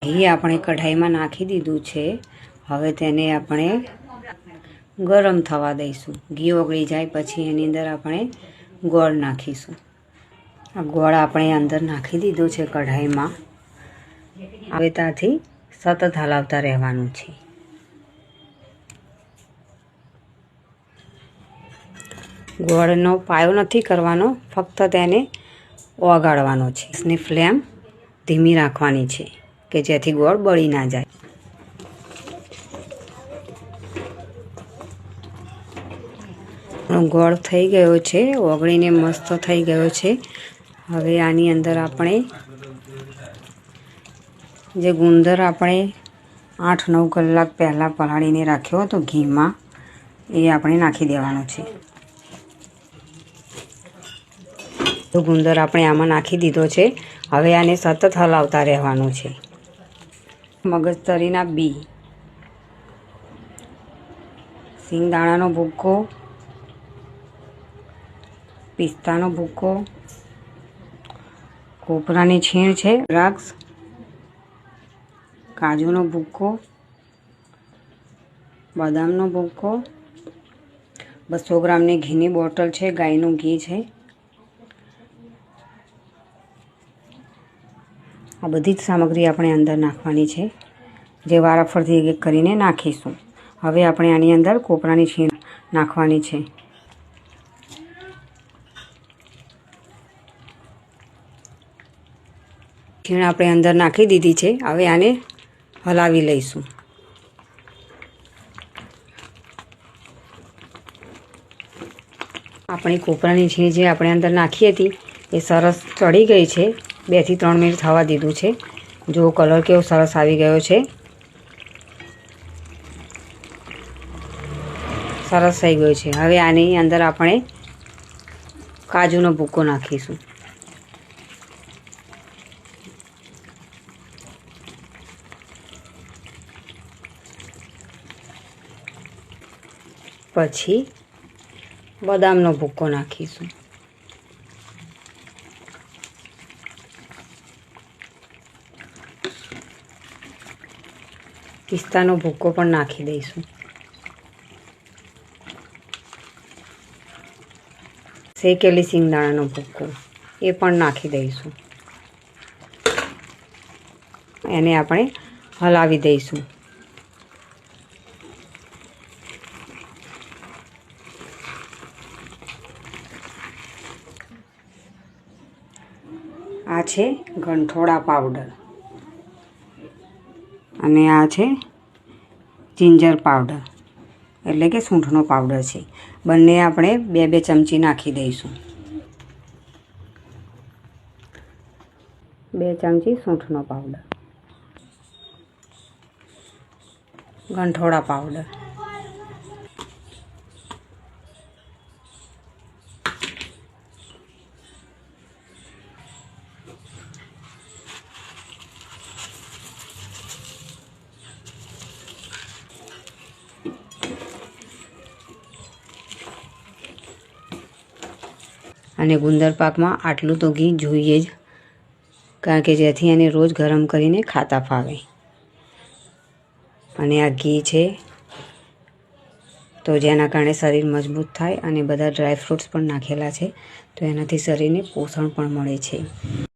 ઘી આપણે કઢાઈમાં નાખી દીધું છે। હવે તેને આપણે ગરમ થવા દઈશું। ઘી ઓગળી જાય પછી એની અંદર આપણે ગોળ નાખીશું। આ ગોળ આપણે અંદર નાખી દીધો છે કઢાઈમાં। હવે ત્યાંથી સતત હલાવતા રહેવાનું છે। ગોળનો પાયો નથી કરવાનો, ફક્ત તેને ઓગાળવાનો છે। ગેસની ફ્લેમ ધીમી રાખવાની છે કે જેથી ગોળ બળી ના જાય। ગોળ થઈ ગયો છે, ઓગળીને મસ્ત થઈ ગયો છે। હવે આની અંદર આપણે જે ગુંદર આપણે 8-9 કલાક પહેલાં પલાળીને રાખ્યો હતો ઘીમાં, એ આપણે નાખી દેવાનો છે। તો ગુંદર આપણે આમાં નાખી દીધો છે। હવે આને સતત હલાવતા રહેવાનું છે। મગજતરીના બી, સિંગદાણાનો ભૂક્કો, પિસ્તાનો ભૂક્કો, કોપરાની છીણ છે, દ્રાક્ષ, કાજુનો ભૂક્કો, બદામનો ભૂક્કો, 200 ગ્રામની ઘીની બોટલ છે, ગાયનું ઘી છે। આ બધી જ સામગ્રી આપણે અંદર નાખવાની છે, જે વારાફરતી એક એક કરીને નાખીશું। હવે આપણે આની અંદર કોપરાની છીણ નાખવાની છે। છીણ આપણે અંદર નાખી દીધી છે। હવે આને હલાવી લઈશું। આપણી કોપરાની છીણ જે આપણે અંદર નાખી હતી એ સરસ ચડી ગઈ છે। 2 થી 3 મિનિટ થવા દીધું છે। જો કલર કેવો સરસ આવી ગયો છે, સરસ થઈ ગયો છે। હવે આની અંદર આપણે કાજુનો ભૂક્કો નાખીશું। પછી બદામનો ભૂક્કો નાખીશું। પિસ્તાનો ભૂક્કો પણ નાખી દઈશું। શેકેલી સિંગદાણાનો ભૂક્કો એ પણ નાખી દઈશું। એને આપણે હલાવી દઈશું। આ છે ગંઠોડા પાવડર અને આ છે જિંજર પાવડર, એટલે કે સૂંઠનો પાવડર છે। બંને આપણે 2-2 ચમચી નાખી દઈશું। 2 ચમચી સૂંઠનો પાવડર, ગંઠોડા પાવડર, અને ગુંદર પાકમાં આટલું તો ઘી જોઈએ જ, કારણ કે જેથી એને રોજ ગરમ કરીને ખાતા ફાવે। અને આ ઘી છે તો જેના કારણે શરીર મજબૂત થાય, અને બધા ડ્રાય ફ્રૂટ્સ પણ નાખેલા છે તો એનાથી શરીરને પોષણ પણ મળે છે।